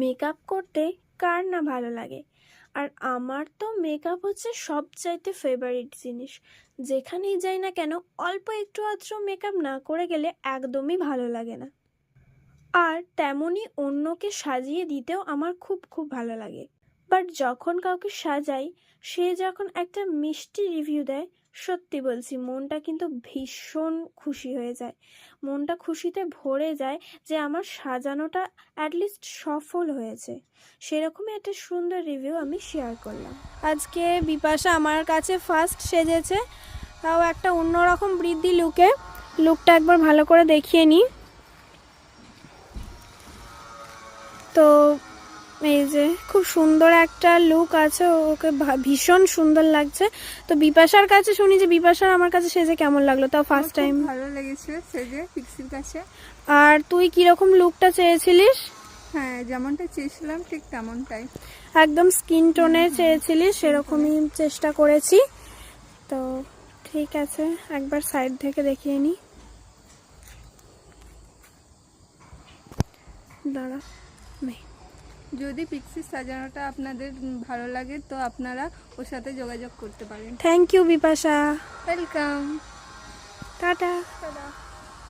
Makeup করতে কার না ভালো লাগে। আর আমার তো মেকআপ হচ্ছে সবচাইতে ফেভারিট জিনিস। যেখানেই যাই না কেন অল্প একটু আধটু মেকআপ না করে গেলে একদমই ভালো লাগে না। আর তেমনই অন্যকে সাজিয়ে দিতেও আমার খুব খুব ভালো লাগে। বাট যখন কাউকে সাজাই, সে যখন একটা মিষ্টি রিভিউ দেয়, সত্যি বলছি মনটা কিন্তু ভীষণ খুশি হয়ে যায়। মনটা খুশিতে ভরে যায় যে আমার সাজানোটা অ্যাটলিস্ট সফল হয়েছে। সেরকমই একটা সুন্দর রিভিউ আমি শেয়ার করলাম। আজকে বিপাশা আমার কাছে ফার্স্ট সেজেছে, তাও একটা অন্যরকম বৃদ্ধি লুকটা একবার ভালো করে দেখিয়ে নিই। তো এই যে খুব সুন্দর একটা লুক আছে, ওকে ভীষণ সুন্দর লাগছে। তো বিপাশার কাছে শুনি যে বিপাশার আমার কাছে সেজে কেমন লাগলো, তাও ফার্স্ট টাইম। ভালো লেগেছে সেজে পিক্সির কাছে। আর তুই কিরকম লুকটা চেয়েছিলিস? হ্যাঁ, যেমনটা চেয়েছিলাম ঠিক তেমনটাই, একদম স্কিন টোনের চেয়েছিলিস, সেরকমই চেষ্টা করেছি। তো ঠিক আছে, একবার সাইড থেকে দেখিয়ে নিই। দাঁড়া, যদি পিক্সির সাজানোটা আপনাদের ভালো লাগে তো আপনারা ওর সাথে যোগাযোগ করতে পারেন। Thank you Bipasha, welcome, tata. Tata.